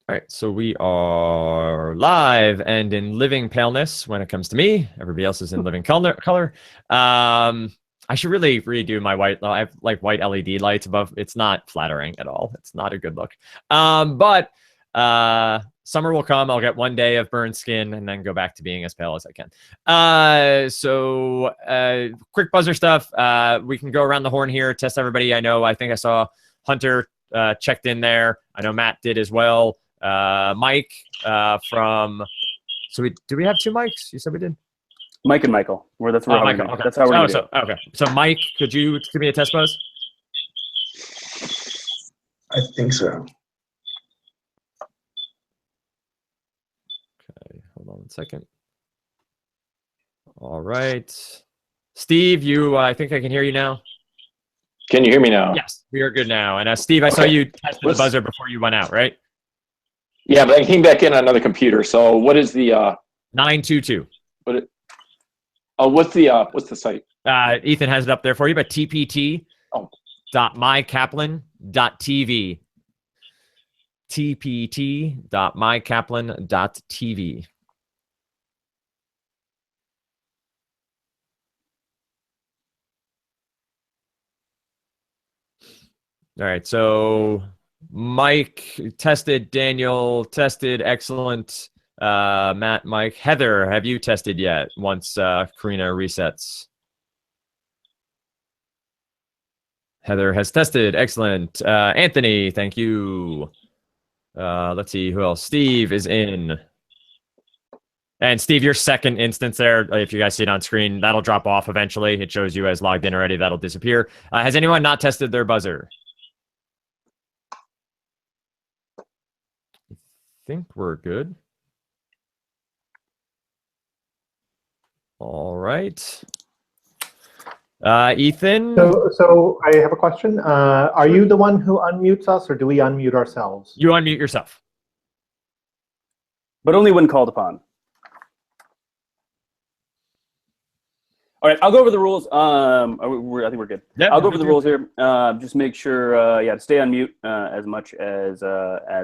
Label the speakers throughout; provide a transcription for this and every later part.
Speaker 1: All right, so we are live and in living paleness when it comes to me. Everybody else is in living color. I should really redo my white. I have like white LED lights above. It's not flattering at all. It's not a good look. But summer will come. I'll get 1 day of burned skin and then go back to being as pale as I can. Quick buzzer stuff. We can go around the horn here, test everybody. I think I saw Hunter checked in there. I know Matt did as well. Mike from. Do we have two mics? You said we did.
Speaker 2: Mike and Michael. That's how we're going to do it.
Speaker 1: Okay. So Mike, could you give me a test buzz?
Speaker 3: I think so.
Speaker 1: Okay, hold on 1 second. All right. Steve, I think I can hear you now.
Speaker 4: Can you hear me now?
Speaker 1: Yes, we are good now. And Steve, I saw you tested the buzzer before you went out, right?
Speaker 4: Yeah, but I came back in on another computer. So what is the
Speaker 1: 922?
Speaker 4: What's the site?
Speaker 1: Ethan has it up there for you, but tpt.mykaplan.tv. tpt.mykaplan.tv. All right, so Mike tested, Daniel tested, excellent. Matt, Mike, Heather, have you tested yet once Karina resets? Heather has tested, excellent. Anthony, thank you. Let's see who else. Steve is in. And Steve, your second instance there, if you guys see it on screen, that'll drop off eventually. It shows you as logged in already. That'll disappear. Has anyone not tested their buzzer? I think we're good. All right. Ethan?
Speaker 5: So I have a question. Are you the one who unmutes us, or do we unmute ourselves?
Speaker 1: You unmute yourself.
Speaker 2: But only when called upon. All right, I'll go over the rules. I think we're good. Yep, I'll go over the rules here. Just make sure, to stay on mute as much as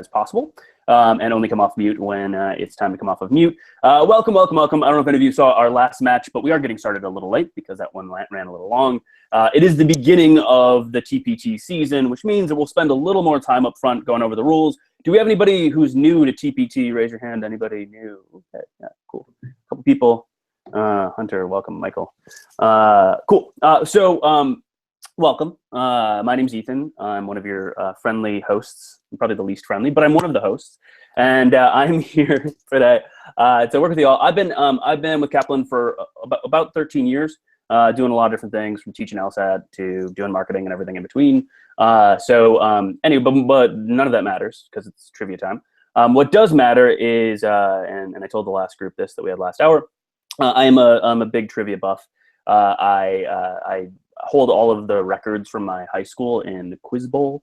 Speaker 2: possible, and only come off mute when it's time to come off of mute. Welcome. I don't know if any of you saw our last match, but we are getting started a little late because that one ran a little long. It is the beginning of the TPT season, which means that we'll spend a little more time up front going over the rules. Do we have anybody who's new to TPT? Raise your hand. Anybody new? Okay, yeah, cool. A couple people. Hunter, welcome. Michael. Cool. Welcome. My name's Ethan. I'm one of your friendly hosts. I'm probably the least friendly, but I'm one of the hosts, and I'm here today to work with you all. I've been with Kaplan for about 13 years, doing a lot of different things, from teaching LSAT to doing marketing and everything in between. Anyway, but none of that matters because it's trivia time. What does matter is, and I told the last group this that we had last hour. I'm a big trivia buff. I hold all of the records from my high school in the Quiz Bowl,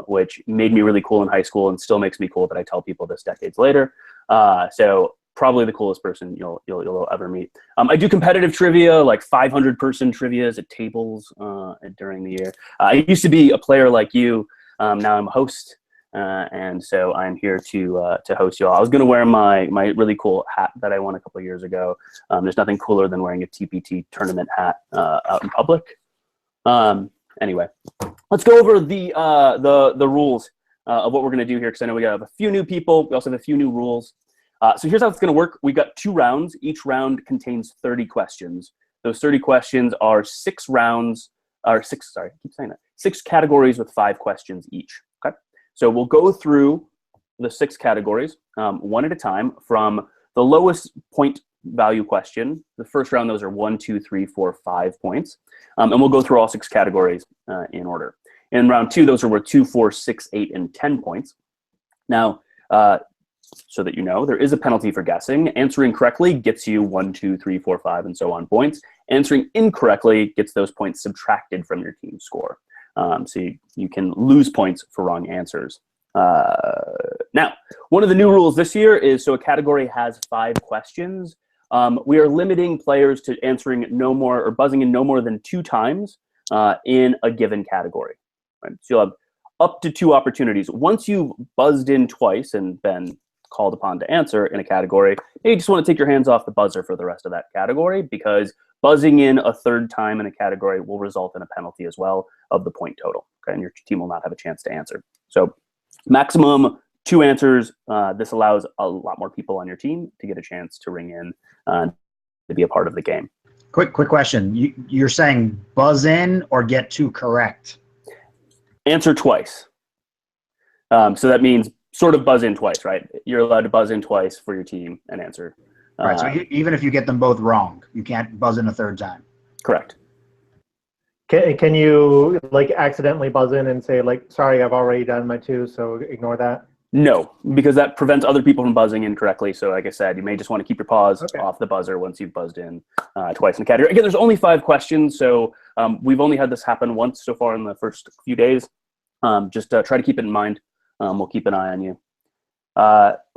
Speaker 2: which made me really cool in high school and still makes me cool that I tell people this decades later. So probably the coolest person you'll ever meet. I do competitive trivia, like 500-person trivias at tables during the year. I used to be a player like you. Now I'm a host. And so I'm here to host you all. I was going to wear my really cool hat that I won a couple of years ago. There's nothing cooler than wearing a TPT tournament hat out in public. Anyway, let's go over the rules of what we're going to do here, because I know we have a few new people. We also have a few new rules. So here's how it's going to work. We've got 2 rounds. Each round contains 30 questions. Those 30 questions are 6 categories with 5 questions each. Okay. So we'll go through the 6 categories one at a time from the lowest point value question. The first round, those are 1, 2, 3, 4, 5 points. And we'll go through all 6 categories in order. In round 2, those are worth 2, 4, 6, 8, and 10 points. Now, so that you know, there is a penalty for guessing. Answering correctly gets you 1, 2, 3, 4, 5, and so on points. Answering incorrectly gets those points subtracted from your team's score. So you can lose points for wrong answers. Now, one of the new rules this year is, so a category has 5 questions. We are limiting players to answering no more, or buzzing in no more than 2 times in a given category. Right? So you'll have up to 2 opportunities. Once you've buzzed in twice and been called upon to answer in a category, you just want to take your hands off the buzzer for the rest of that category, because buzzing in a 3rd time in a category will result in a penalty as well of the point total. Okay, and your team will not have a chance to answer. So maximum 2 answers. This allows a lot more people on your team to get a chance to ring in to be a part of the game.
Speaker 3: Quick question. You're saying buzz in or get 2 correct?
Speaker 2: Answer twice. So that means sort of buzz in twice, right? You're allowed to buzz in twice for your team and answer.
Speaker 3: Right. So even if you get them both wrong, you can't buzz in a 3rd time.
Speaker 2: Correct.
Speaker 5: Can you like accidentally buzz in and say like, sorry, I've already done my 2, so ignore that?
Speaker 2: No, because that prevents other people from buzzing in correctly. So like I said, you may just want to keep your paws off the buzzer once you've buzzed in twice in a category. Again, there's only 5 questions, so we've only had this happen once so far in the first few days. Just try to keep it in mind. We'll keep an eye on you.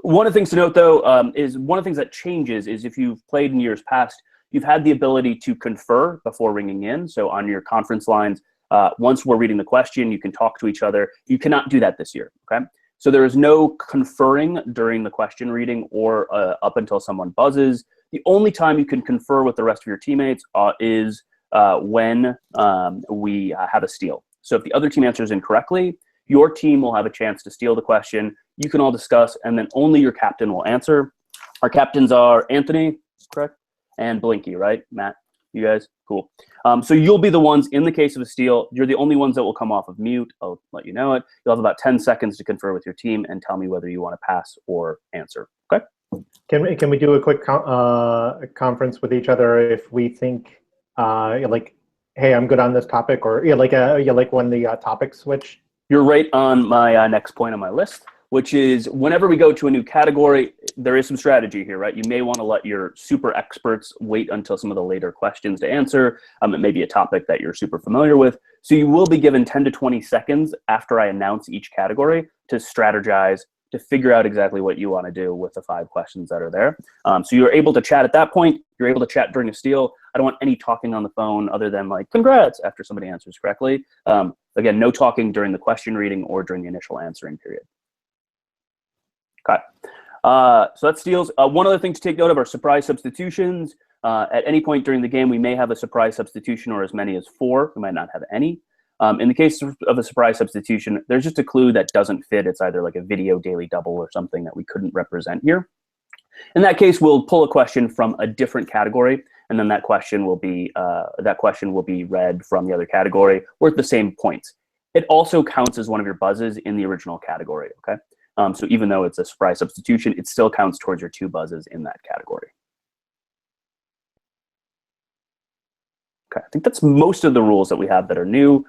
Speaker 2: One of the things to note, though, is one of the things that changes is if you've played in years past, you've had the ability to confer before ringing in. So on your conference lines, once we're reading the question, you can talk to each other. You cannot do that this year, okay? So there is no conferring during the question reading or up until someone buzzes. The only time you can confer with the rest of your teammates is when we have a steal. So if the other team answers incorrectly, your team will have a chance to steal the question. You can all discuss, and then only your captain will answer. Our captains are Anthony, correct? And Blinky, right? Matt, you guys? Cool. So you'll be the ones, in the case of a steal, you're the only ones that will come off of mute. I'll let you know it. You'll have about 10 seconds to confer with your team and tell me whether you want to pass or answer, okay?
Speaker 5: Can we do a quick conference with each other if we think, like, hey, I'm good on this topic, or like when the topics switch?
Speaker 2: You're right on my next point on my list, which is whenever we go to a new category, there is some strategy here, right? You may want to let your super experts wait until some of the later questions to answer. It may be a topic that you're super familiar with. So you will be given 10 to 20 seconds after I announce each category to strategize, to figure out exactly what you want to do with the 5 questions that are there. So you're able to chat at that point. You're able to chat during a steal. I don't want any talking on the phone other than like, congrats, after somebody answers correctly. Again, no talking during the question reading or during the initial answering period. Okay. So that's steals. One other thing to take note of are surprise substitutions. At any point during the game, we may have a surprise substitution or as many as 4. We might not have any. In the case of a surprise substitution, there's just a clue that doesn't fit. It's either like a video daily double or something that we couldn't represent here. In that case, we'll pull a question from a different category, and then that question will be read from the other category worth the same points. It also counts as one of your buzzes in the original category, okay? So even though it's a surprise substitution, it still counts towards your 2 buzzes in that category. Okay, I think that's most of the rules that we have that are new,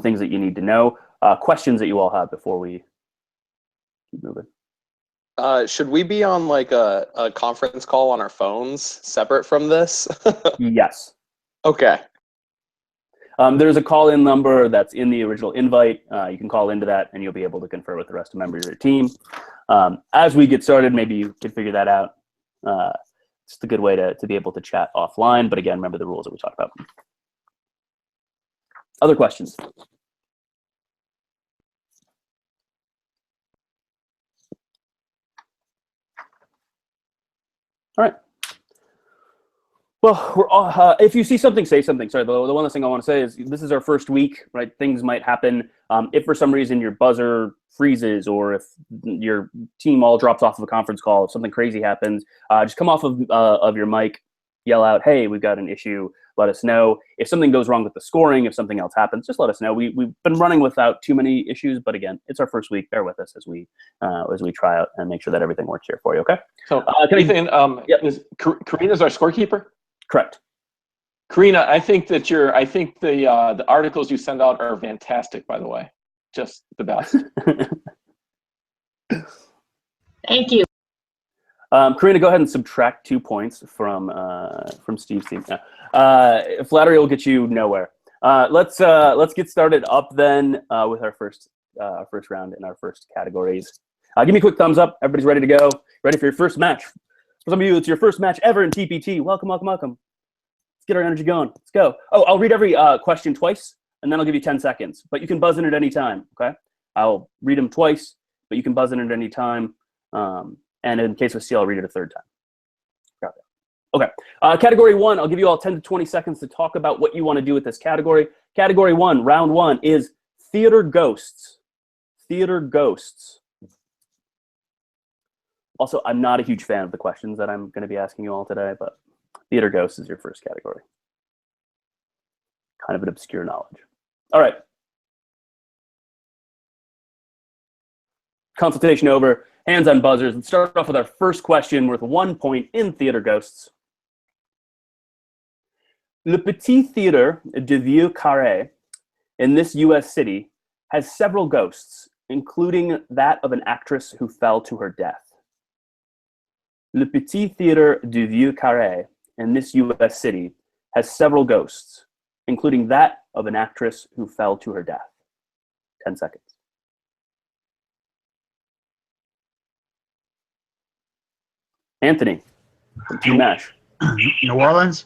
Speaker 2: things that you need to know. Questions that you all have before we keep moving.
Speaker 6: Should we be on like a conference call on our phones separate from this?
Speaker 2: Yes.
Speaker 6: Okay.
Speaker 2: There's a call-in number that's in the original invite. You can call into that, and you'll be able to confer with the rest of the members of your team. As we get started, maybe you could figure that out. It's a good way to be able to chat offline. But again, remember the rules that we talked about. Other questions? All right. Well, we're all, if you see something, say something. Sorry, the one last thing I want to say is this is our first week, right? Things might happen. If for some reason your buzzer freezes or if your team all drops off of a conference call, if something crazy happens, just come off of your mic, yell out, hey, we've got an issue, let us know. If something goes wrong with the scoring, if something else happens, just let us know. We've been running without too many issues, but again, it's our first week. Bear with us as we try out and make sure that everything works here for you, okay?
Speaker 4: So, Ethan, Karina's our scorekeeper?
Speaker 2: Correct.
Speaker 4: Karina, I think that the articles you send out are fantastic, by the way. Just the best.
Speaker 7: Thank you.
Speaker 2: Karina, go ahead and subtract 2 points from Steve's team. Flattery will get you nowhere. Let's get started up then with our first round in our first categories. Give me a quick thumbs up. Everybody's ready to go. Ready for your first match. For some of you, it's your first match ever in TPT. Welcome, welcome, welcome. Let's get our energy going. Let's go. Oh, I'll read every question twice, and then I'll give you 10 seconds. But you can buzz in at any time, okay? I'll read them twice, but you can buzz in at any time. And in case of C, I'll read it a third time. Got it. Okay. Category 1, I'll give you all 10 to 20 seconds to talk about what you want to do with this category. Category 1, round 1, is theater ghosts. Theater ghosts. Also, I'm not a huge fan of the questions that I'm going to be asking you all today, but theater ghosts is your first category. Kind of an obscure knowledge. All right. Consultation over. Hands on buzzers. Let's start off with our first question worth 1 point in theater ghosts. Le Petit Theatre de Vieux Carré in this U.S. city has several ghosts, including that of an actress who fell to her death. Le Petit Theatre du Vieux Carré in this U.S. city has several ghosts, including that of an actress who fell to her death. 10 seconds. Anthony, from Team M.A.S.H.
Speaker 3: New Orleans?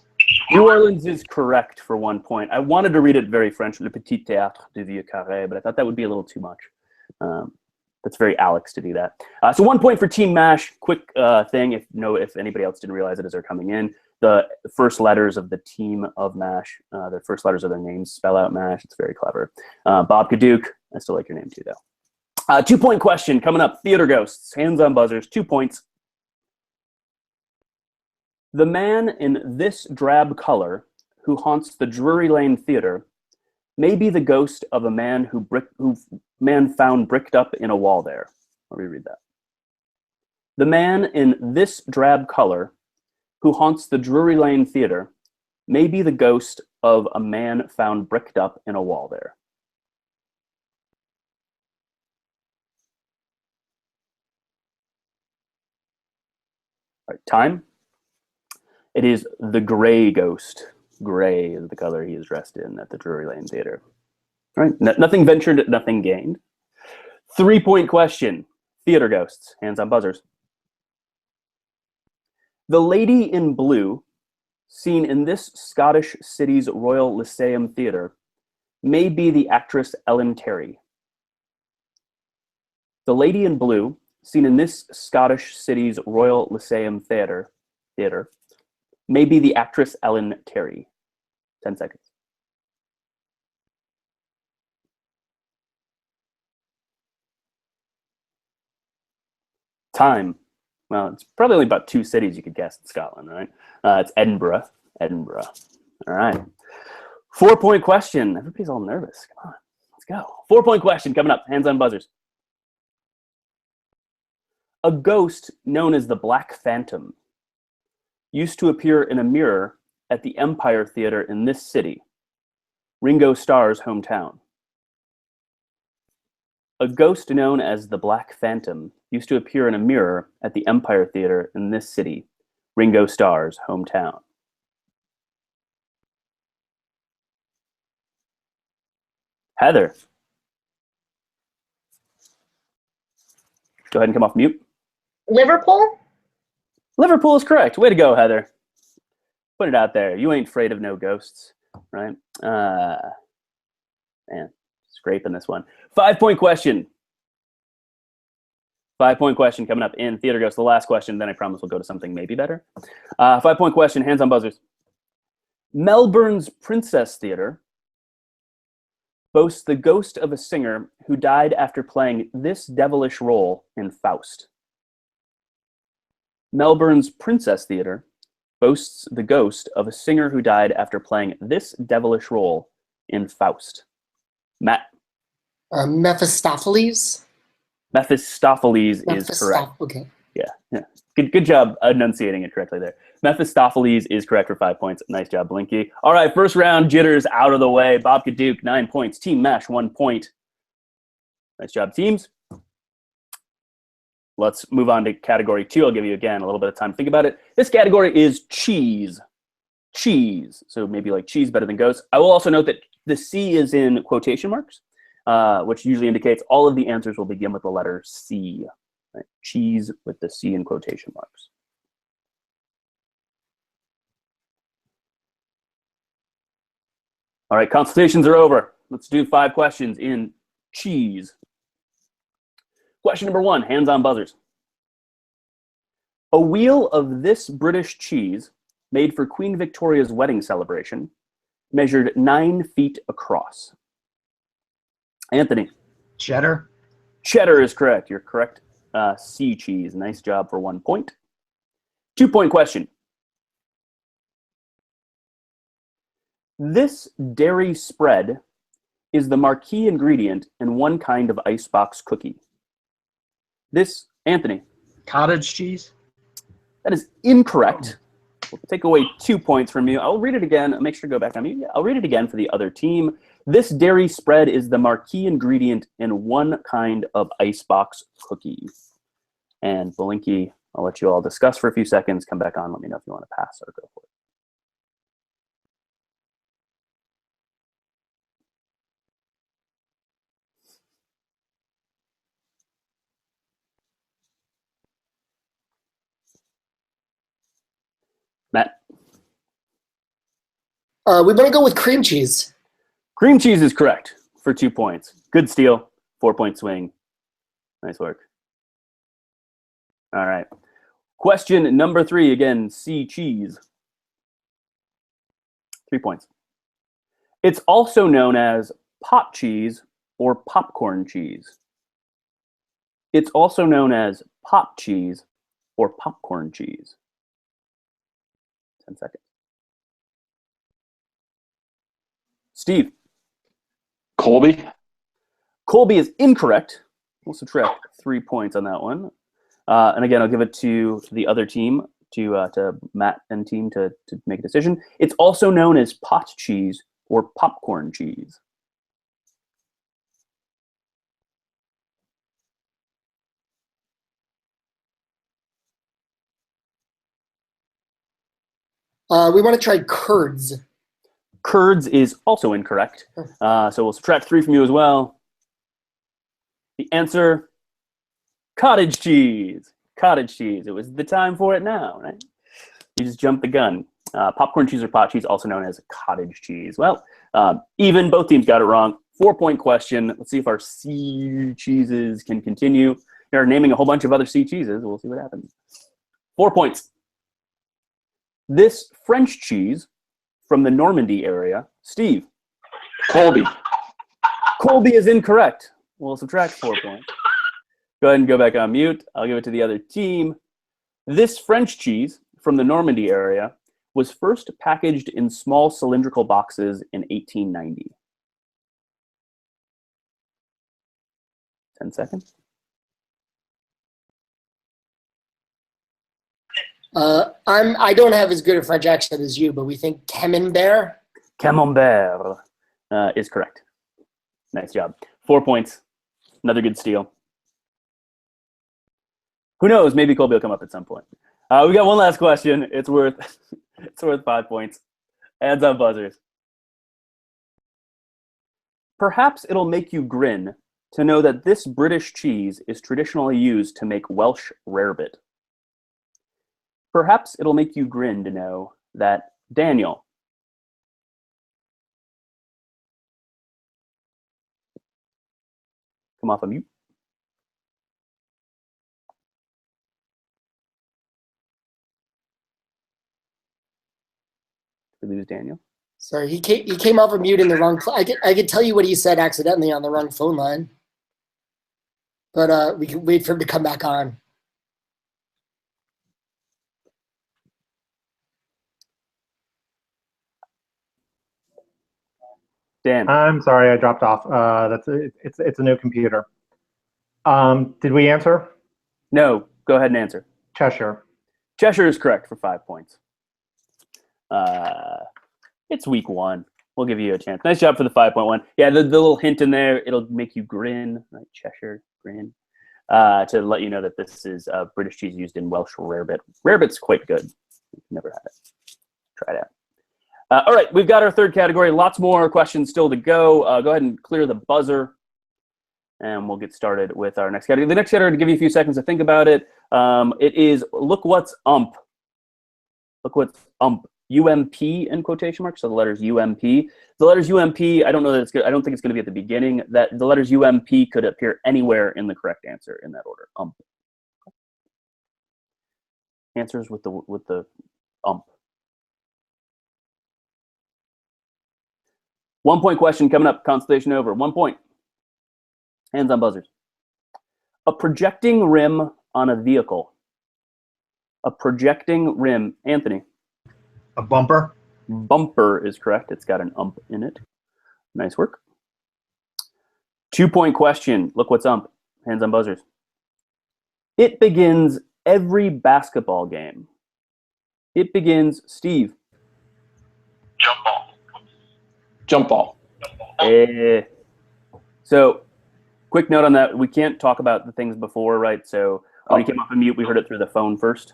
Speaker 2: New Orleans is correct for 1 point. I wanted to read it very French, Le Petit Théâtre du Vieux Carré, but I thought that would be a little too much. That's very Alex to do that. So 1 point for Team M.A.S.H. Quick thing, if anybody else didn't realize it as they're coming in, the first letters of the team of M.A.S.H., the first letters of their names spell out M.A.S.H. It's very clever. Babka-Dook, I still like your name too, though. 2 point question coming up. Theater ghosts, hands on buzzers, 2 points. The man in this drab color who haunts the Drury Lane Theater may be the ghost of a man who found bricked up in a wall there. Let me read that. The man in this drab color who haunts the Drury Lane Theater may be the ghost of a man found bricked up in a wall there. All right, time. It is the gray ghost. Gray is the color he is dressed in at the Drury Lane Theater. All right, nothing ventured, nothing gained. 3 point question. Theater ghosts, hands on buzzers. The lady in blue, seen in this Scottish city's Royal Lyceum Theatre, may be the actress Ellen Terry. The lady in blue, seen in this Scottish city's Royal Lyceum Theatre, may be the actress Ellen Terry. 10 seconds. Time. Well, it's probably only about 2 cities you could guess in Scotland, right? It's Edinburgh. Edinburgh. All right. 4 point question. Everybody's all nervous. Come on. Let's go. 4 point question coming up. Hands on buzzers. A ghost known as the Black Phantom used to appear in a mirror at the Empire Theatre in this city, Ringo Starr's hometown. A ghost known as the Black Phantom used to appear in a mirror at the Empire Theatre in this city, Ringo Starr's hometown. Heather. Go ahead and come off mute.
Speaker 7: Liverpool?
Speaker 2: Liverpool is correct. Way to go, Heather. Put it out there. You ain't afraid of no ghosts, right? Man, scraping this one. 5 point question. 5 point question coming up in Theater Ghosts. The last question, then I promise we'll go to something maybe better. 5 point question, hands on buzzers. Melbourne's Princess Theatre boasts the ghost of a singer who died after playing this devilish role in Faust. Melbourne's Princess Theatre boasts the ghost of a singer who died after playing this devilish role in Faust. Matt.
Speaker 8: Mephistopheles?
Speaker 2: Mephistopheles is correct.
Speaker 8: Okay.
Speaker 2: Yeah. Good job enunciating it correctly there. Mephistopheles is correct for 5 points. Nice job, Blinky. All right, first round jitters out of the way. Babka-Dook, 9 points. Team M.A.S.H, 1 point. Nice job, teams. Let's move on to category 2. I'll give you, again, a little bit of time to think about it. This category is cheese. Cheese. So maybe like cheese better than ghost. I will also note that the C is in quotation marks, which usually indicates all of the answers will begin with the letter C. Right? Cheese with the C in quotation marks. All right, consultations are over. Let's do 5 questions in cheese. Question number 1, hands on buzzers. A wheel of this British cheese, made for Queen Victoria's wedding celebration, measured 9 feet across. Anthony.
Speaker 3: Cheddar.
Speaker 2: Cheddar is correct. You're correct. C cheese. Nice job for 1 point. 2-point question. This dairy spread is the marquee ingredient in one kind of icebox cookie. This, Anthony.
Speaker 3: Cottage cheese.
Speaker 2: That is incorrect. We'll take away 2 points from you. I'll read it again. Make sure to go back on mute. I'll read it again for the other team. This dairy spread is the marquee ingredient in one kind of icebox cookie. And Belinky, I'll let you all discuss for a few seconds. Come back on. Let me know if you want to pass or go for it. Matt.
Speaker 8: We're going to go with cream cheese.
Speaker 2: Cream cheese is correct for 2 points. Good steal. 4-point swing. Nice work. All right. Question number 3, again, C cheese. 3 points. It's also known as pot cheese or popcorn cheese. It's also known as pot cheese or popcorn cheese. 10 seconds. Steve.
Speaker 4: Colby.
Speaker 2: Colby is incorrect. We'll subtract 3 points on that one. And again, I'll give it to the other team, to Matt and team to make a decision. It's also known as pot cheese or popcorn cheese.
Speaker 8: We want to try curds.
Speaker 2: Curds is also incorrect. So we'll subtract 3 from you as well. The answer, cottage cheese. Cottage cheese. It was the time for it now, right? You just jumped the gun. Popcorn cheese or pot cheese, also known as cottage cheese. Well, even both teams got it wrong. 4-point question. Let's see if our C cheeses can continue. They're naming a whole bunch of other C cheeses. We'll see what happens. 4 points. This French cheese from the Normandy area, Steve.
Speaker 4: Colby.
Speaker 2: Colby is incorrect. We'll subtract 4 points. Go ahead and go back on mute. I'll give it to the other team. This French cheese from the Normandy area was first packaged in small cylindrical boxes in 1890. 10 seconds.
Speaker 8: I don't have as good a French accent as you, but we think Camembert.
Speaker 2: Camembert is correct. Nice job. 4 points. Another good steal. Who knows? Maybe Colby will come up at some point. We got one last question. It's worth 5 points. Hands on buzzers. Perhaps it'll make you grin to know that this British cheese is traditionally used to make Welsh rarebit. Perhaps it'll make you grin to know that Daniel. Come off of mute. Did we lose Daniel?
Speaker 8: Sorry, he came off of mute in the wrong. I could tell you what he said accidentally on the wrong phone line, but we can wait for him to come back on.
Speaker 2: Dan.
Speaker 5: I'm sorry, I dropped off. It's a new computer. Did we answer?
Speaker 2: No, go ahead and answer.
Speaker 5: Cheshire.
Speaker 2: Cheshire is correct for 5 points. It's week 1. We'll give you a chance. Nice job for the 5.1. Yeah, the little hint in there, it'll make you grin, right? Cheshire, grin, to let you know that this is British cheese used in Welsh rarebit. Rarebit's quite good. Never had it. Try it out. All right, we've got our third category. Lots more questions still to go. Go ahead and clear the buzzer, and we'll get started with our next category. The next category, to give you a few seconds to think about it, it is Look What's Ump. Look What's Ump. UMP in quotation marks, so the letters UMP. The letters UMP, I don't know that it's good. I don't think it's going to be at the beginning. That the letters UMP could appear anywhere in the correct answer in that order. Answers with the ump. 1 point question coming up. Consultation over. 1 point. Hands on buzzers. A projecting rim on a vehicle. A projecting rim. Anthony.
Speaker 3: A bumper.
Speaker 2: Bumper is correct. It's got an ump in it. Nice work. 2 point question. Look what's ump. Hands on buzzers. It begins every basketball game. It begins, Steve.
Speaker 4: Jump ball. Jump ball.
Speaker 2: So, quick note on that. We can't talk about the things before, right? So, when you came off of mute, we heard it through the phone first.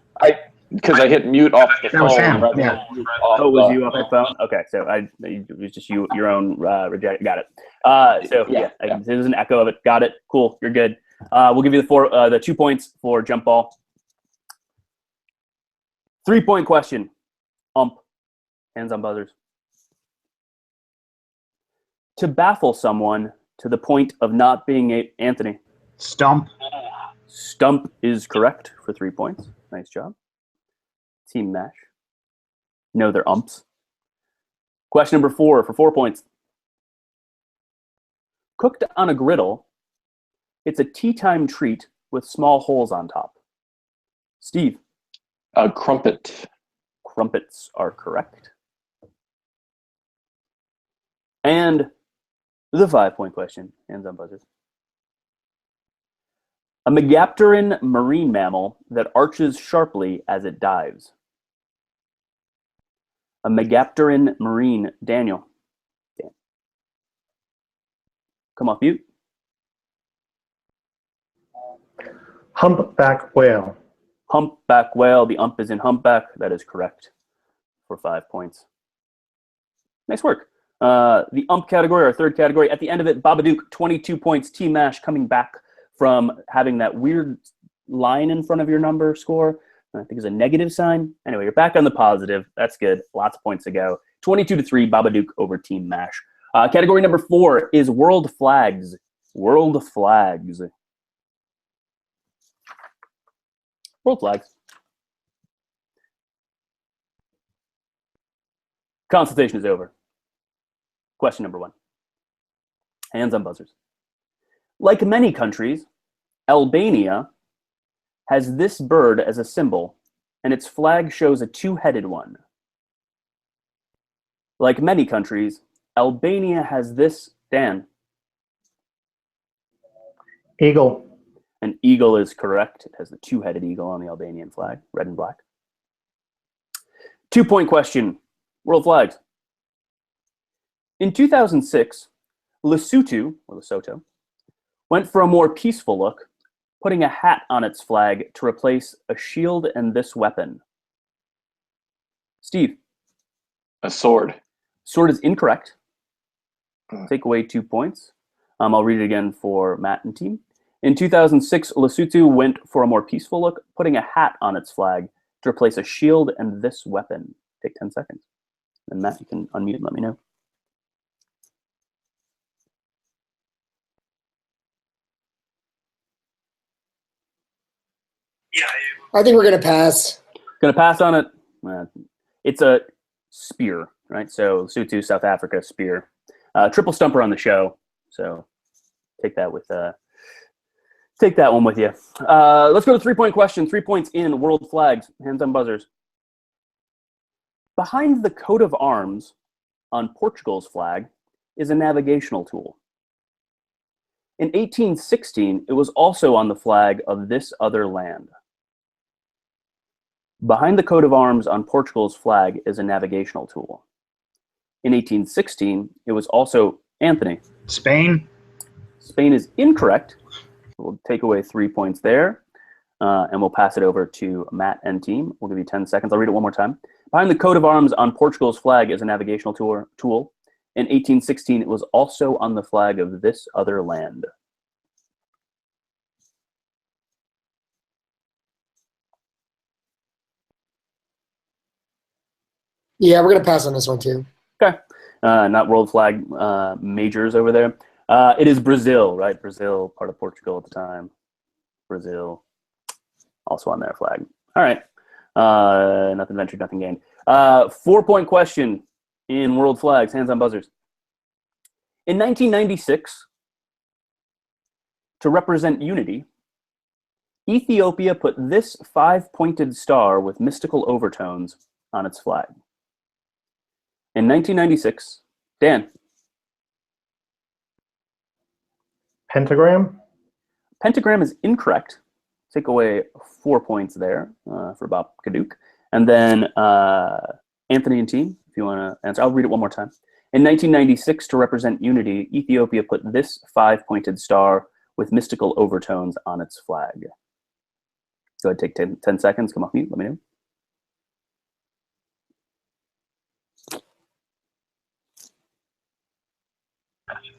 Speaker 4: Because I hit mute off the
Speaker 3: That was
Speaker 4: phone.
Speaker 3: him,
Speaker 4: rather
Speaker 3: yeah.
Speaker 4: than mute off
Speaker 2: Oh, was
Speaker 4: the-
Speaker 2: you off the phone? Okay, so it was just your own reject. Got it. So
Speaker 4: Yeah.
Speaker 2: there's an echo of it. Got it. Cool. You're good. We'll give you the 2 points for jump ball. 3 point question. Ump. Hands on buzzers. To baffle someone to the point of not being Anthony.
Speaker 3: Stump.
Speaker 2: Stump is correct for 3 points. Nice job. Team M.A.S.H. No, they're umps. Question number 4 for 4 points. Cooked on a griddle, it's a tea time treat with small holes on top. Steve.
Speaker 4: Crumpet.
Speaker 2: Crumpets are correct. And the 5 point question. Hands on buzzers. A megapteran marine mammal that arches sharply as it dives. A megapteran marine. Daniel. Dan. Come off mute.
Speaker 5: Humpback whale.
Speaker 2: Humpback whale. The ump is in humpback. That is correct for 5 points. Nice work. The ump category, our third category. At the end of it, Babka-Dook, 22 points. Team M.A.S.H. coming back from having that weird line in front of your number score. I think is a negative sign. Anyway, you're back on the positive. That's good. Lots of points to go. 22-3, Babka-Dook over Team M.A.S.H. Category number 4 is world flags. World flags. World flags. Consultation is over. Question number 1. Hands on buzzers. Like many countries, Albania has this bird as a symbol, and its flag shows a two-headed one. Like many countries, Albania has this, Dan.
Speaker 5: Eagle.
Speaker 2: An eagle is correct. It has the two-headed eagle on the Albanian flag, red and black. 2 point question. World flags. In 2006, Lesotho went for a more peaceful look, putting a hat on its flag to replace a shield and this weapon. Steve.
Speaker 4: A sword.
Speaker 2: Sword is incorrect. Take away 2 points. I'll read it again for Matt and team. In 2006, Lesotho went for a more peaceful look, putting a hat on its flag to replace a shield and this weapon. Take 10 seconds. And Matt, you can unmute and let me know.
Speaker 8: I think we're going to pass.
Speaker 2: Going to pass on it. It's a spear, right? So Lesotho, South Africa, spear. Triple stumper on the show. So take that with take that one with you. Let's go to 3 point question. 3 points in world flags. Hands on buzzers. Behind the coat of arms on Portugal's flag is a navigational tool. In 1816, it was also on the flag of this other land. Behind the coat of arms on Portugal's flag is a navigational tool. In 1816, it was also Anthony.
Speaker 3: Spain.
Speaker 2: Spain is incorrect. We'll take away 3 points there, and we'll pass it over to Matt and team. We'll give you 10 seconds. I'll read it one more time. Behind the coat of arms on Portugal's flag is a navigational tool. In 1816, it was also on the flag of this other land.
Speaker 8: Yeah, we're gonna pass on this one too.
Speaker 2: Okay. Not world flag majors over there. It is Brazil, right? Brazil, part of Portugal at the time. Brazil, also on their flag. All right. Nothing ventured, nothing gained. 4-point question in world flags. Hands on buzzers. In 1996, to represent unity, Ethiopia put this 5-pointed star with mystical overtones on its flag. In 1996, Dan.
Speaker 5: Pentagram?
Speaker 2: Pentagram is incorrect. Take away 4 points there for Babka-Dook. And then Anthony and team, if you want to answer. I'll read it one more time. In 1996, to represent unity, Ethiopia put this 5-pointed star with mystical overtones on its flag. Go ahead, take 10 seconds. Come off mute. Let me know.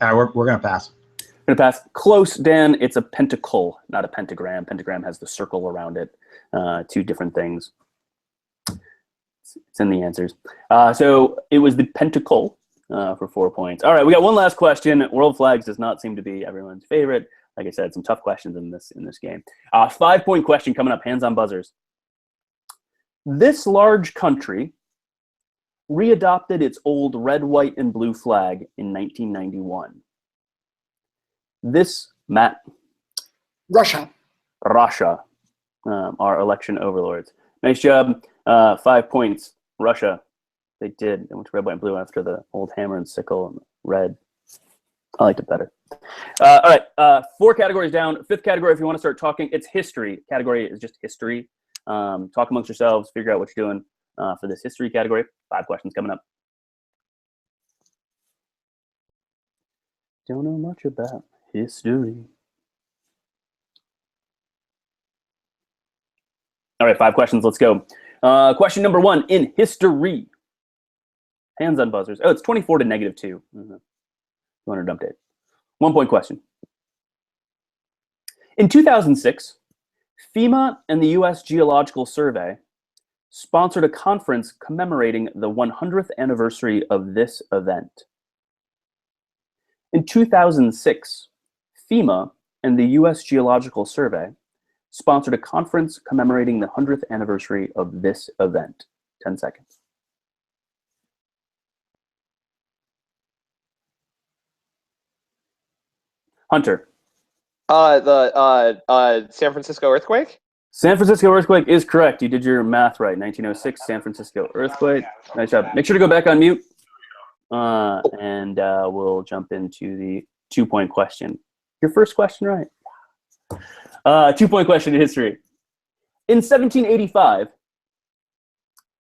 Speaker 3: We're going to pass.
Speaker 2: We're going to pass. Close, Dan. It's a pentacle, not a pentagram. Pentagram has the circle around it. 2 different things. It's in the answers. So it was the pentacle for 4 points. All right, we got one last question. World flags does not seem to be everyone's favorite. Like I said, some tough questions in this game. 5-point question coming up. Hands on buzzers. This large country readopted its old red, white, and blue flag in 1991. This, Matt.
Speaker 8: Russia.
Speaker 2: Russia, our election overlords. Nice job. 5 points. Russia. They did. They went to red, white, and blue after the old hammer and sickle and red. I liked it better. All right. 4 categories down. 5th category, if you want to start talking, it's history. Category is just history. Talk amongst yourselves. Figure out what you're doing for this history category. 5 questions coming up. Don't know much about history. All right, 5 questions. Let's go. Question number 1 in history. Hands on buzzers. Oh, it's 24 to -2. 200 update. 1-point question. In 2006, FEMA and the U.S. Geological Survey sponsored a conference commemorating the 100th anniversary of this event. In 2006, FEMA and the U.S. Geological Survey sponsored a conference commemorating the 100th anniversary of this event. 10 seconds. Hunter.
Speaker 6: The San Francisco earthquake?
Speaker 2: San Francisco earthquake is correct. You did your math right. 1906 San Francisco earthquake. Nice job. Make sure to go back on mute. And we'll jump into the 2-point question. Your first question right. 2-point question in history. In 1785,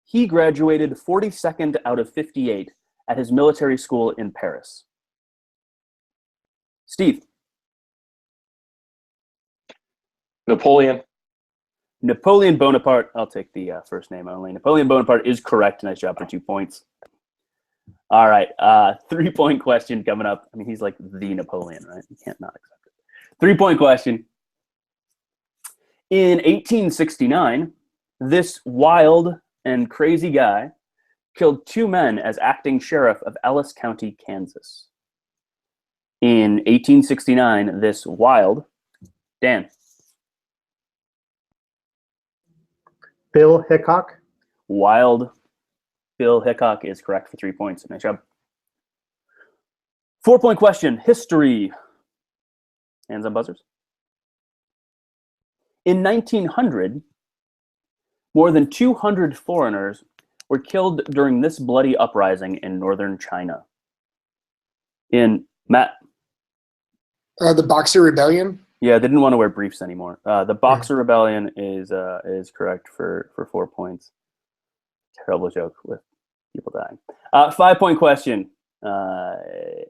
Speaker 2: he graduated 42nd out of 58 at his military school in Paris. Steve.
Speaker 4: Napoleon.
Speaker 2: Napoleon Bonaparte. I'll take the first name only. Napoleon Bonaparte is correct. Nice job for 2 points. All right. 3-point question coming up. I mean, he's like the Napoleon, right? You can't not accept it. 3-point question. In 1869, this wild and crazy guy killed 2 men as acting sheriff of Ellis County, Kansas. In 1869, this wild, Dan.
Speaker 5: Bill Hickok.
Speaker 2: Wild Bill Hickok is correct for 3 points. Nice job. 4-point question, history. Hands on buzzers. In 1900, more than 200 foreigners were killed during this bloody uprising in northern China. In Matt.
Speaker 8: The Boxer Rebellion.
Speaker 2: Yeah, they didn't want to wear briefs anymore. The Boxer Rebellion is correct for 4 points. Terrible joke with people dying. 5-point question,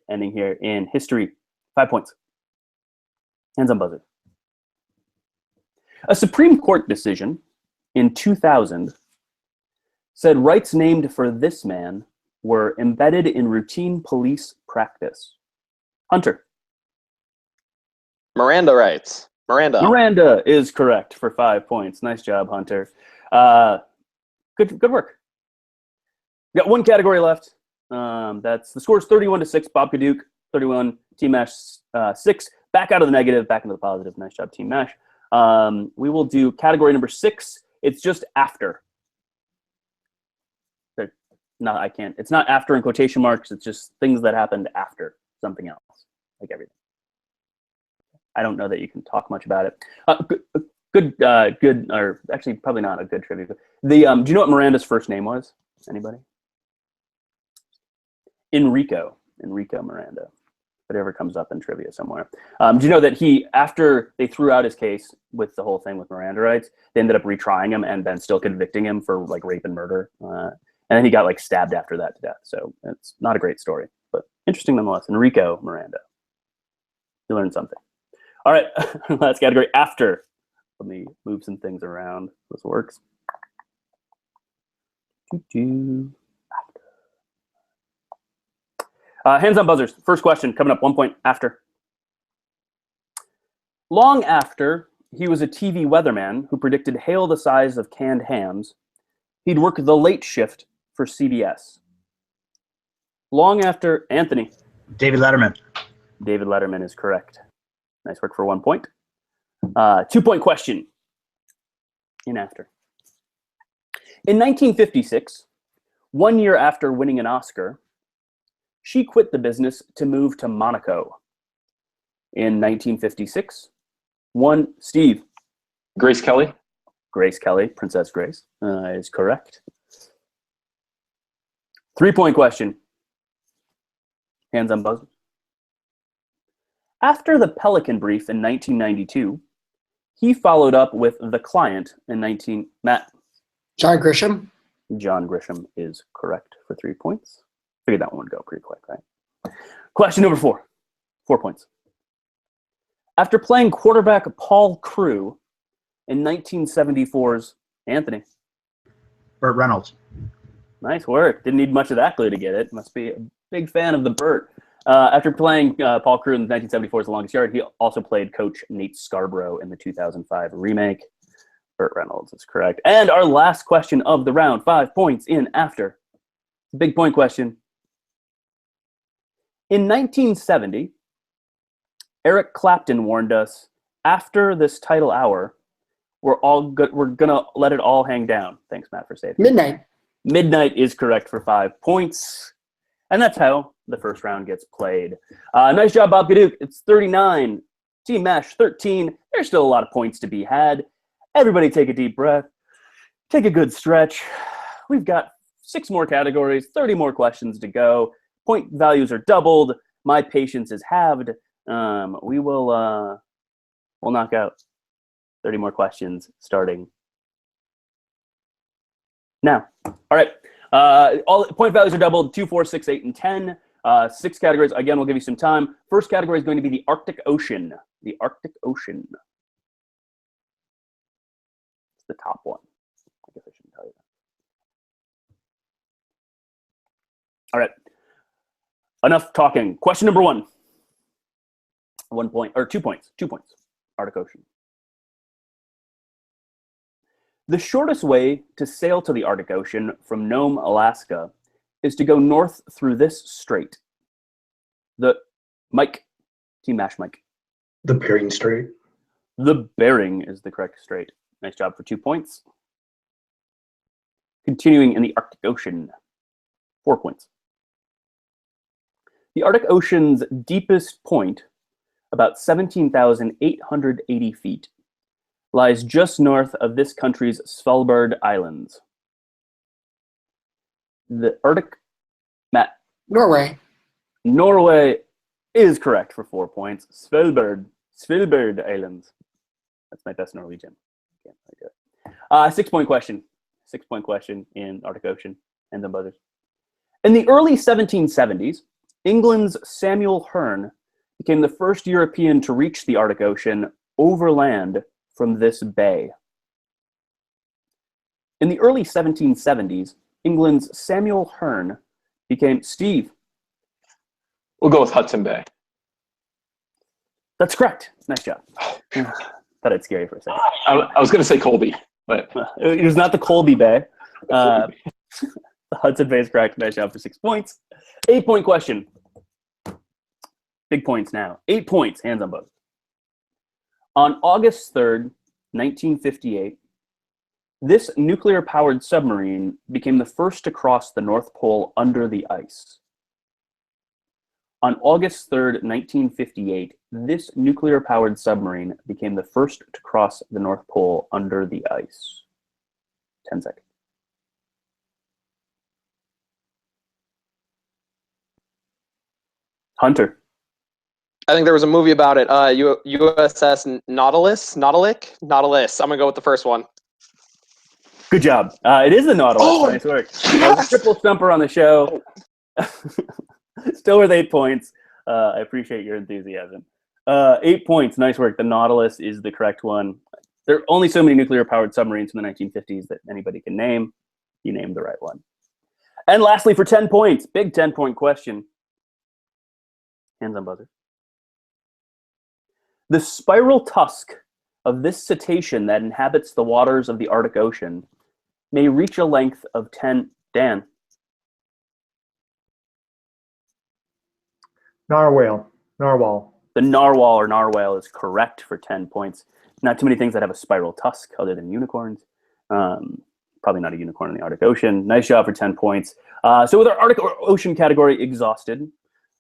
Speaker 2: ending here in history. 5 points. Hands on buzzer. A Supreme Court decision in 2000 said rights named for this man were embedded in routine police practice. Hunter.
Speaker 6: Miranda rights.
Speaker 2: Miranda is correct for 5 points. Nice job, Hunter. Good work. We got one category left. That's the score's 31-6. Babka-Dook 31. Team M.A.S.H 6. Back out of the negative, back into the positive. Nice job, Team M.A.S.H. We will do category number 6. It's just after. No, I can't. It's not after in quotation marks. It's just things that happened after something else, like everything. I don't know that you can talk much about it. Good, or actually probably not a good trivia. Do you know what Miranda's first name was? Anybody? Enrico Miranda. If it ever comes up in trivia somewhere. Do you know that after they threw out his case with the whole thing with Miranda rights, they ended up retrying him and then still convicting him for like rape and murder. And then he got like stabbed after that to death. So it's not a great story, but interesting nonetheless. Enrico Miranda. You learned something. All right, last category, after. Let me move some things around. This works. Hands on buzzers. First question coming up, 1 point after. Long after he was a TV weatherman who predicted hail the size of canned hams, he'd work the late shift for CBS. Long after Anthony.
Speaker 3: David Letterman.
Speaker 2: David Letterman is correct. Nice work for 1 point. 2 point question in after. In 1956, 1 year after winning an Oscar, she quit the business to move to Monaco. In 1956, Steve.
Speaker 4: Grace Kelly.
Speaker 2: Grace Kelly, Princess Grace, is correct. 3 point question. Hands on buzzer. After the Pelican Brief in 1992, he followed up with The Client in Matt.
Speaker 8: John Grisham.
Speaker 2: John Grisham is correct for 3 points. Figured that one would go pretty quick, right? Question number 4. 4 points. After playing quarterback Paul Crewe in 1974's Anthony.
Speaker 3: Burt Reynolds.
Speaker 2: Nice work. Didn't need much of that glue to get it. Must be a big fan of the Burt. After playing Paul Crewe in 1974's The Longest Yard, he also played Coach Nate Scarborough in the 2005 remake. Burt Reynolds is correct. And our last question of the round, 5 points in after. Big point question. In 1970, Eric Clapton warned us, after this title hour, we're gonna let it all hang down. Thanks, Matt, for saving.
Speaker 8: Midnight.
Speaker 2: Midnight is correct for 5 points. And that's how the first round gets played. Nice job, Babka-Dook. It's 39. Team M.A.S.H 13. There's still a lot of points to be had. Everybody take a deep breath. Take a good stretch. We've got 6 more categories, 30 more questions to go. Point values are doubled. My patience is halved. We'll knock out 30 more questions starting now. All right. All point values are doubled, 2, 4, 6, 8, and 10. 6 categories. Again, we'll give you some time. First category is going to be the Arctic Ocean. The Arctic Ocean. It's the top one. I guess I shouldn't tell you that. All right. Enough talking. Question number 1. 1 point, or 2 points. 2 points. Arctic Ocean. The shortest way to sail to the Arctic Ocean from Nome, Alaska, is to go north through this strait. Team M.A.S.H Mike.
Speaker 9: The Bering Strait.
Speaker 2: The Bering is the correct strait. Nice job for 2 points. Continuing in the Arctic Ocean, 4 points. The Arctic Ocean's deepest point, about 17,880 feet, lies just north of this country's Svalbard Islands. The Arctic, Matt.
Speaker 8: Norway.
Speaker 2: Norway is correct for 4 points. Svalbard Islands. That's my best Norwegian. Can't do it. 6 point question. 6 point question in Arctic Ocean and the buzzers. In the early 1770s, England's Samuel Hearne became the first European to reach the Arctic Ocean overland from this bay. In the early 1770s, England's Samuel Hearne became Steve.
Speaker 4: We'll go with Hudson Bay.
Speaker 2: That's correct. Nice job. Thought I'd scare you for a second.
Speaker 4: I was going to say Colby, but
Speaker 2: it was not the Colby Bay. Hudson Bay is correct. Nice job for 6 points. 8-point question. Big points now. 8 points. Hands on both. On August 3rd, 1958, this nuclear-powered submarine became the first to cross the North Pole under the ice. On August 3rd, 1958, this nuclear-powered submarine became the first to cross the North Pole under the ice. 10 seconds. Hunter.
Speaker 6: I think there was a movie about it. USS Nautilus. I'm gonna go with the first one.
Speaker 2: Good job. It is the Nautilus.
Speaker 6: Oh,
Speaker 2: nice work. That was a triple stumper on the show. Still worth 8 points. I appreciate your enthusiasm. 8 points. Nice work. The Nautilus is the correct one. There are only so many nuclear-powered submarines from the 1950s that anybody can name. You named the right one. And lastly, for 10 points, big 10-point question. Hands on buzzer. The spiral tusk of this cetacean that inhabits the waters of the Arctic Ocean may reach a length of 10. Dan.
Speaker 5: Narwhal.
Speaker 2: The narwhal or narwhal is correct for 10 points. Not too many things that have a spiral tusk other than unicorns. Probably not a unicorn in the Arctic Ocean. Nice job for 10 points. So with our Arctic Ocean category exhausted,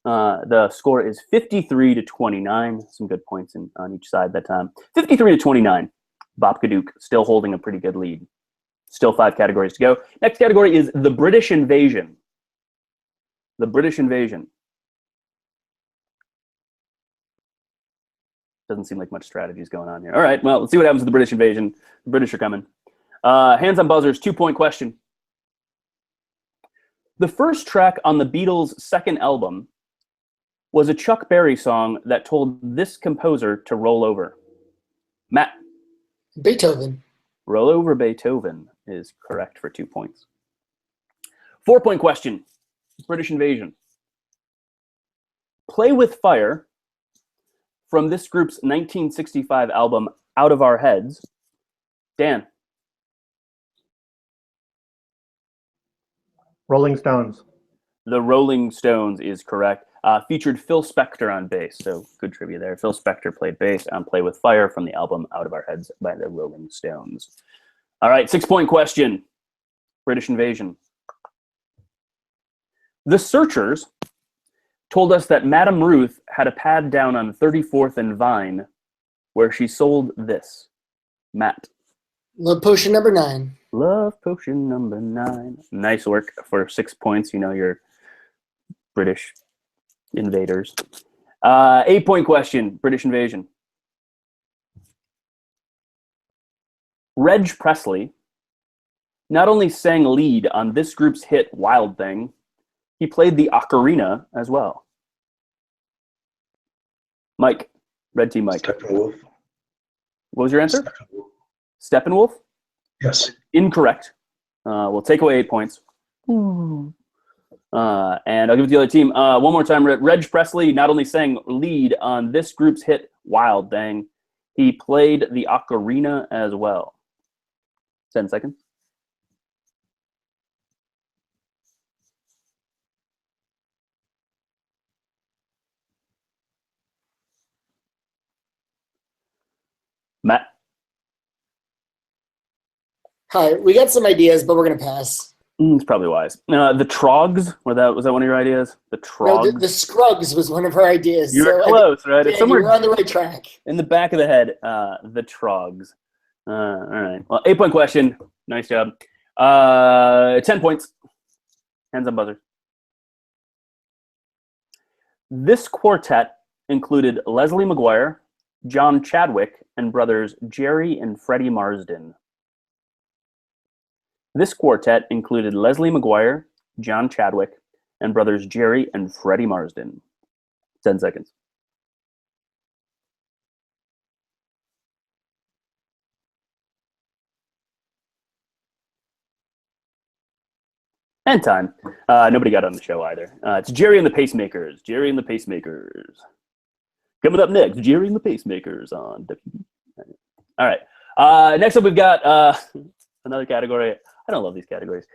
Speaker 2: the score is 53-29. Some good points on each side that time. 53-29. Babka-Dook still holding a pretty good lead. Still 5 categories to go. Next category is the British invasion. The British invasion. Doesn't seem like much strategy is going on here. All right, well, let's see what happens with the British invasion. The British are coming. Hands on buzzers, 2-point question. The first track on the Beatles' second album was a Chuck Berry song that told this composer to roll over. Matt.
Speaker 8: Beethoven.
Speaker 2: Roll over Beethoven is correct for 2 points. 4-point question. British invasion. Play with Fire from this group's 1965 album, Out of Our Heads. Dan.
Speaker 5: Rolling Stones.
Speaker 2: The Rolling Stones is correct. Featured Phil Spector on bass, so good trivia there. Phil Spector played bass on Play with Fire from the album Out of Our Heads by the Rolling Stones. All right, 6-point question. British invasion. The Searchers told us that Madame Ruth had a pad down on 34th and Vine where she sold this. Matt.
Speaker 8: Love Potion number 9.
Speaker 2: Love Potion number 9. Nice work for 6 points. You know your British invaders. 8-point question. British invasion. Reg Presley not only sang lead on this group's hit Wild Thing, he played the ocarina as well. Mike. Red team Mike.
Speaker 9: Steppenwolf.
Speaker 2: What was your answer? Steppenwolf?
Speaker 9: Yes.
Speaker 2: Incorrect. We'll take away 8 points. And I'll give it to the other team. One more time. Reg Presley not only sang lead on this group's hit Wild Thing, he played the ocarina as well. 10 seconds. Matt.
Speaker 8: Hi, we got some ideas, but we're going to pass.
Speaker 2: It's probably wise. The Trogs, was that one of your ideas? The Trogs?
Speaker 8: No, the Scruggs was one of our ideas.
Speaker 2: You were close, right?
Speaker 8: Yeah,
Speaker 2: It's somewhere
Speaker 8: you were on the right track.
Speaker 2: in the back of the head. The Trogs. All right. Well, 8-point question. Nice job. 10 points. Hands on buzzer. This quartet included Leslie McGuire, John Chadwick, and brothers Jerry and Freddie Marsden. This quartet included Leslie McGuire, John Chadwick, and brothers Jerry and Freddie Marsden. 10 seconds. And time. Nobody got on the show either. It's Jerry and the Pacemakers. Jerry and the Pacemakers. Coming up next, Jerry and the Pacemakers on WB. All right. Next up, we've got another category. I don't love these categories.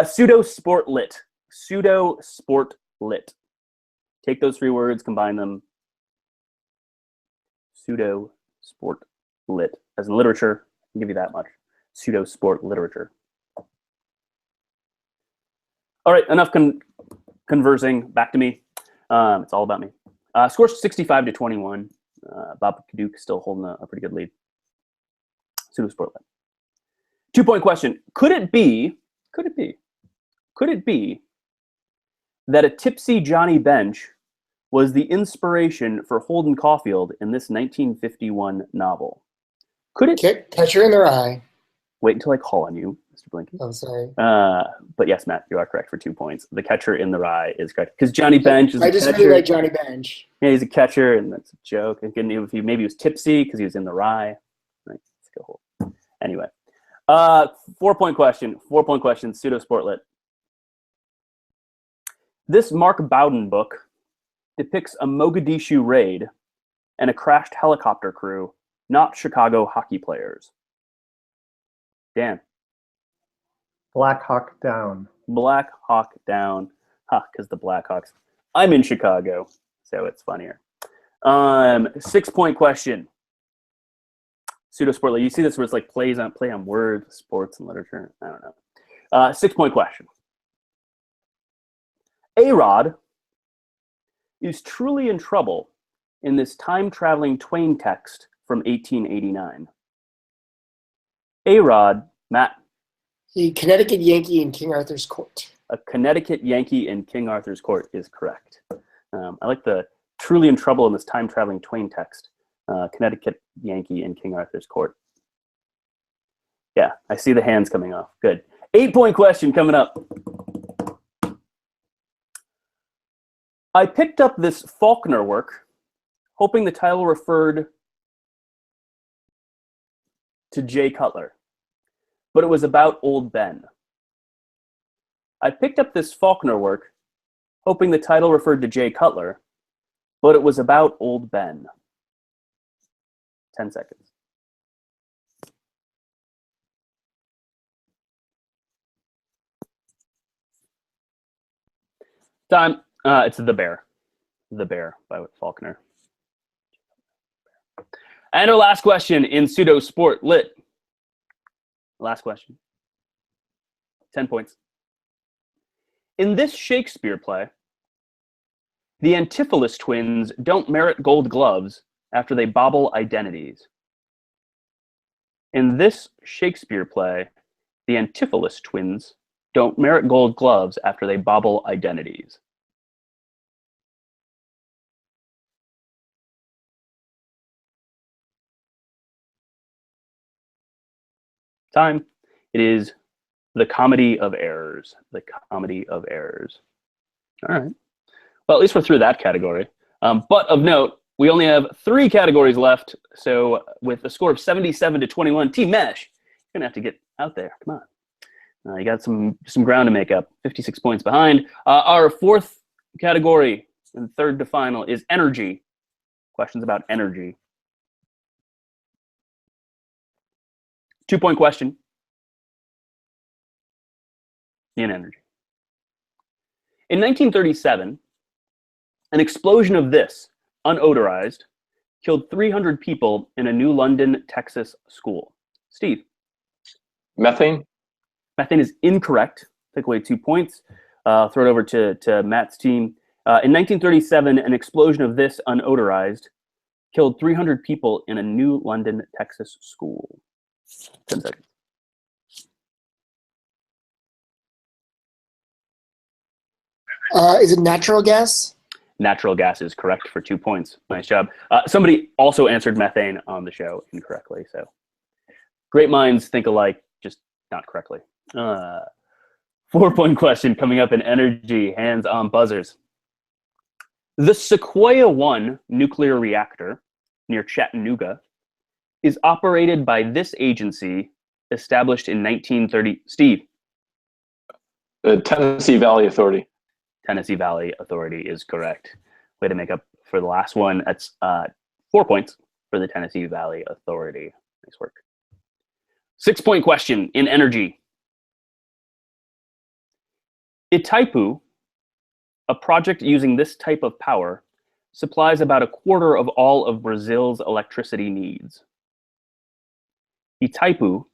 Speaker 2: Pseudo sport lit. Pseudo sport lit. Take those three words, combine them. Pseudo sport lit. As in literature, I'll give you that much. Pseudo sport literature. All right, enough conversing. Back to me. It's all about me. Score 65-21. Babka-Dook still holding a pretty good lead. Pseudo sport lit. 2-point question. Could it be that a tipsy Johnny Bench was the inspiration for Holden Caulfield in this 1951 novel? Could it?
Speaker 8: Catcher in the Rye.
Speaker 2: Wait until I call on you, Mr. Blinky.
Speaker 8: I'm sorry.
Speaker 2: But yes, Matt, you are correct for 2 points. The Catcher in the Rye is correct because Johnny Bench is.
Speaker 8: I just really like Johnny Bench.
Speaker 2: Yeah, he's a catcher, and that's a joke. And if he maybe he was tipsy because he was in the rye. Right, let's go. Anyway, 4-point question. 4-point question. Pseudo sport lit. This Mark Bowden book depicts a Mogadishu raid and a crashed helicopter crew, not Chicago hockey players. Dan.
Speaker 5: Black Hawk Down.
Speaker 2: Black Hawk Down. Because the Blackhawks. I'm in Chicago, so it's funnier. 6-point question. Pseudo sport lit. You see this where it's like play on words, sports, and literature. I don't know. 6-point question. A-Rod is truly in trouble in this time-traveling Twain text from 1889. A-Rod, Matt.
Speaker 8: The Connecticut Yankee in King Arthur's Court.
Speaker 2: A Connecticut Yankee in King Arthur's Court is correct. I like the truly in trouble in this time-traveling Twain text. Connecticut Yankee in King Arthur's Court. Yeah, I see the hands coming off. Good. 8-point question coming up. I picked up this Faulkner work, hoping the title referred to Jay Cutler, but it was about Old Ben. I picked up this Faulkner work, hoping the title referred to Jay Cutler, but it was about Old Ben. 10 seconds. Time. It's The Bear. The Bear by Faulkner. And our last question in pseudo sport lit. Last question. 10 points. In this Shakespeare play, the Antipholus twins don't merit gold gloves after they bobble identities. In this Shakespeare play, the Antipholus twins don't merit gold gloves after they bobble identities. Time. It is The Comedy of Errors. The Comedy of Errors. All right. Well, at least we're through that category. But of note, we only have 3 categories left. So with a score of 77-21, Team M.A.S.H, you're going to have to get out there. Come on. You got some ground to make up. 56 points behind. Our 4th category and 3rd to final is energy. Questions about energy. 2-point question. In energy. In 1937, an explosion of this, unodorized, killed 300 people in a New London, Texas school. Steve.
Speaker 4: Methane?
Speaker 2: Methane is incorrect. Take away 2 points. Throw it over to Matt's team. In 1937, an explosion of this, unodorized, killed 300 people in a New London, Texas school. 10 seconds.
Speaker 8: Is it natural gas?
Speaker 2: Natural gas is correct for 2 points. Nice job. Somebody also answered methane on the show incorrectly. So great minds think alike, just not correctly. 4-point question coming up in energy, hands on buzzers. The Sequoia 1 nuclear reactor near Chattanooga is operated by this agency established in 1930. Steve.
Speaker 4: The Tennessee Valley Authority.
Speaker 2: Tennessee Valley Authority is correct. Way to make up for the last one. That's 4 points for the Tennessee Valley Authority. Nice work. 6-point question in energy. Itaipu, a project using this type of power, supplies about a quarter of all of Brazil's electricity needs. Itaipu,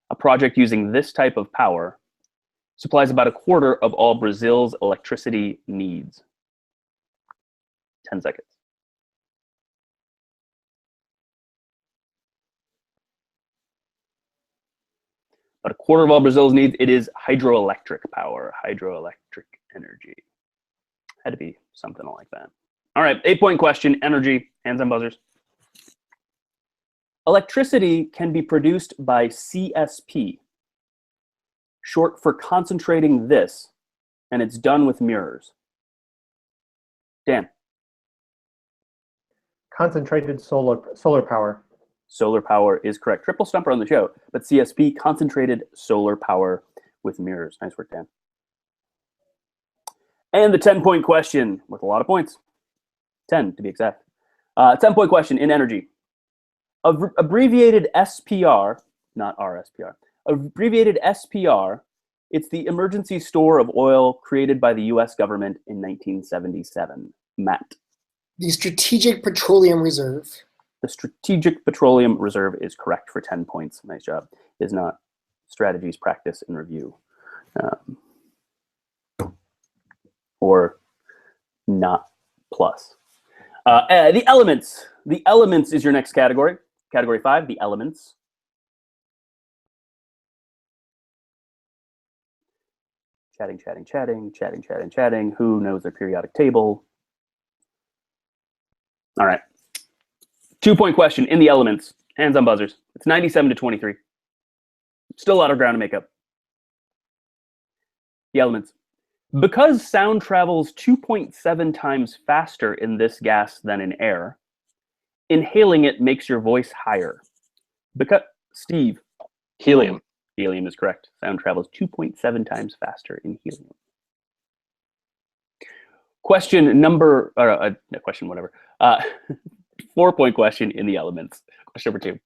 Speaker 2: a project using this type of power, supplies about a quarter of all Brazil's electricity needs. 10 seconds. About a quarter of all Brazil's needs. It is hydroelectric power, hydroelectric energy. Had to be something like that. All right, 8-point question, energy, hands on buzzers. Electricity can be produced by CSP, short for concentrating this, and it's done with mirrors. Dan.
Speaker 5: Concentrated solar power.
Speaker 2: Solar power is correct. Triple stumper on the show, but CSP, concentrated solar power with mirrors. Nice work, Dan. And the 10-point question with a lot of points. 10 to be exact. 10-point question in energy. Abbreviated SPR, not RSPR. Abbreviated SPR, it's the emergency store of oil created by the US government in 1977. Matt.
Speaker 8: The Strategic Petroleum Reserve.
Speaker 2: The Strategic Petroleum Reserve is correct for 10 points. Nice job. Is not strategies, practice, and review. Or not plus. The elements. The elements is your next category. Category 5, the elements. Chatting. Who knows their periodic table? All right. 2-point question in the elements. Hands on buzzers. It's 97 to 23. Still a lot of ground to make up. The elements. Because sound travels 2.7 times faster in this gas than in air, inhaling it makes your voice higher. Because Steve.
Speaker 4: Helium.
Speaker 2: Helium is correct. Sound travels 2.7 times faster in helium. Question number, no, question whatever. 4-point question in the elements. Question number 2.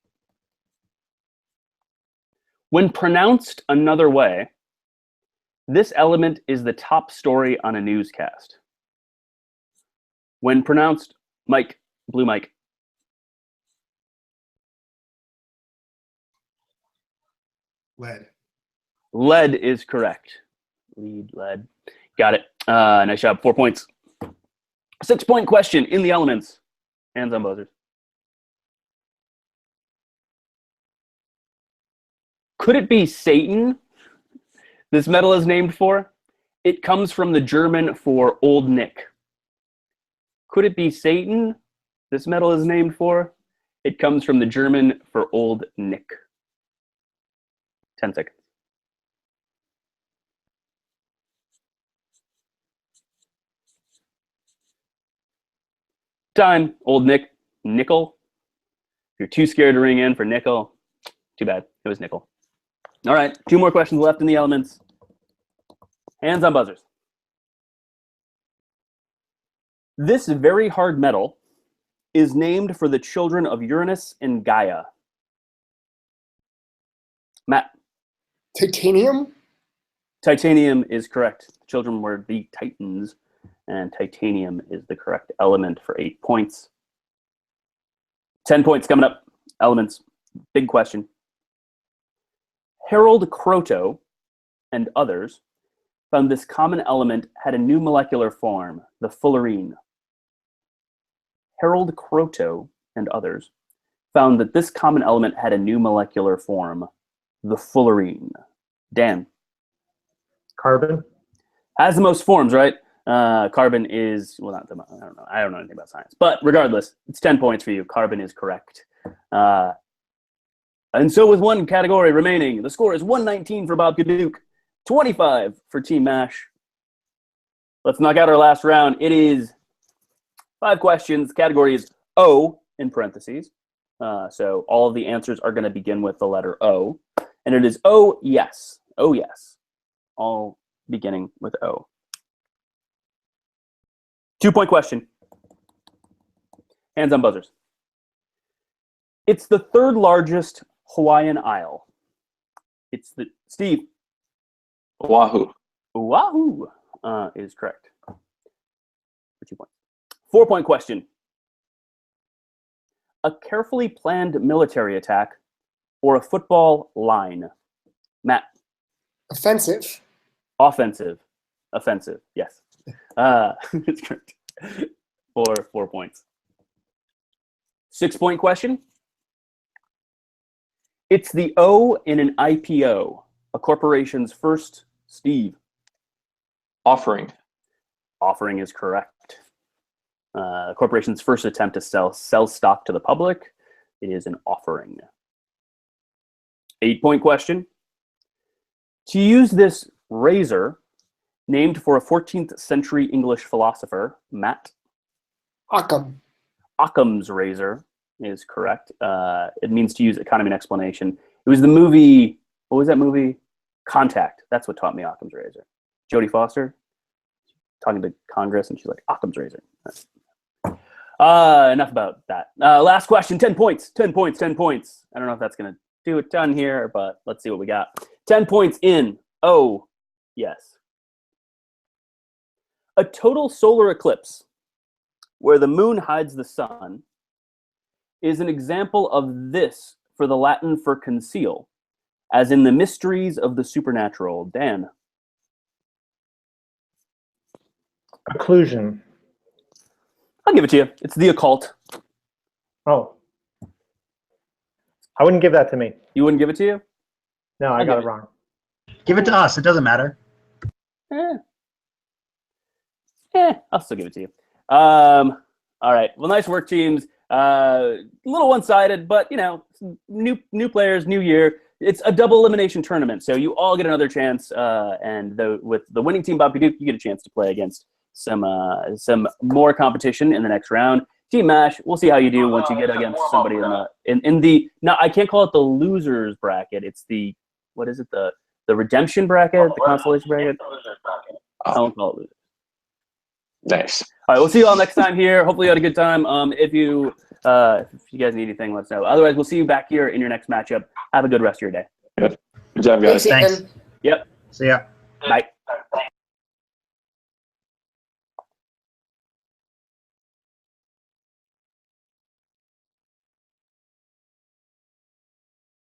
Speaker 2: When pronounced another way, this element is the top story on a newscast. When pronounced, Mike, blue Mike.
Speaker 9: Lead.
Speaker 2: Lead is correct. Lead. Got it. Nice job. 4 points. 6-point question in the elements. Hands on buzzers. Could it be Satan this metal is named for? It comes from the German for Old Nick. Could it be Satan this metal is named for? It comes from the German for Old Nick. 10 seconds. Time. Old Nick. Nickel. If you're too scared to ring in for nickel, too bad. It was nickel. All right. 2 more questions left in the elements. Hands on buzzers. This very hard metal is named for the children of Uranus and Gaia. Matt.
Speaker 8: Titanium?
Speaker 2: Titanium is correct. The children were the Titans, and titanium is the correct element for 8 points. 10 points coming up. Elements. Big question. Harold Kroto and others found this common element had a new molecular form, the fullerene. Harold Kroto and others found that this common element had a new molecular form, the fullerene. Dan.
Speaker 5: Carbon.
Speaker 2: Has the most forms, right? Carbon is, well, not the most, I don't know. I don't know anything about science. But regardless, it's 10 points for you. Carbon is correct. And so with 1 category remaining, the score is 119 for Babka-Dook, 25 for Team M.A.S.H. Let's knock out our last round. It is 5 questions. The category is O in parentheses. So all of the answers are going to begin with the letter O. And it is oh, yes. Oh, yes. All beginning with O. 2-point question. Hands on buzzers. It's the 3rd largest Hawaiian isle. It's the Steve.
Speaker 4: Oahu.
Speaker 2: Wahoo is correct. For 2 points. 4-point question. A carefully planned military attack or a football line? Matt.
Speaker 8: Offensive.
Speaker 2: Offensive. Offensive, yes. It's correct. For 4 points. 6-point question. It's the O in an IPO, a corporation's first, Steve.
Speaker 4: Offering.
Speaker 2: Offering is correct. A corporation's first attempt to sell stock to the public. It is an offering. 8-point question. To use this razor, named for a 14th century English philosopher, Matt.
Speaker 8: Occam.
Speaker 2: Occam's razor is correct. It means to use economy and explanation. It was the movie, what was that movie? Contact. That's what taught me Occam's razor. Jodie Foster talking to Congress, and she's like, Occam's razor. Enough about that. Last question, 10 points, 10 points, 10 points. I don't know if that's going to do it done here, but let's see what we got. 10 points in. Oh, yes. A total solar eclipse where the moon hides the sun is an example of this for the Latin for conceal, as in the mysteries of the supernatural. Dan.
Speaker 5: Occlusion.
Speaker 2: I'll give it to you. It's the occult.
Speaker 5: Oh. I wouldn't give that to me.
Speaker 2: You wouldn't give it to you?
Speaker 5: No, I got it wrong.
Speaker 3: Give it to us. It doesn't matter.
Speaker 2: I'll still give it to you. All right. Well, nice work, teams. A little one-sided, but you know, new players, new year. It's a double elimination tournament, so you all get another chance. And with the winning team, Babka-Dook, you get a chance to play against some more competition in the next round. Team M.A.S.H, we'll see how you do once you get against somebody in the now I can't call it the losers bracket. It's the what is it the redemption bracket, the consolation bracket. I won't call it losers.
Speaker 4: Nice.
Speaker 2: All right, we'll see you all next time here. Hopefully you had a good time. If you guys need anything, let us know. Otherwise, we'll see you back here in your next matchup. Have a good rest of your day.
Speaker 4: Good job, guys.
Speaker 3: Thanks.
Speaker 2: Yep.
Speaker 3: See ya.
Speaker 2: Bye.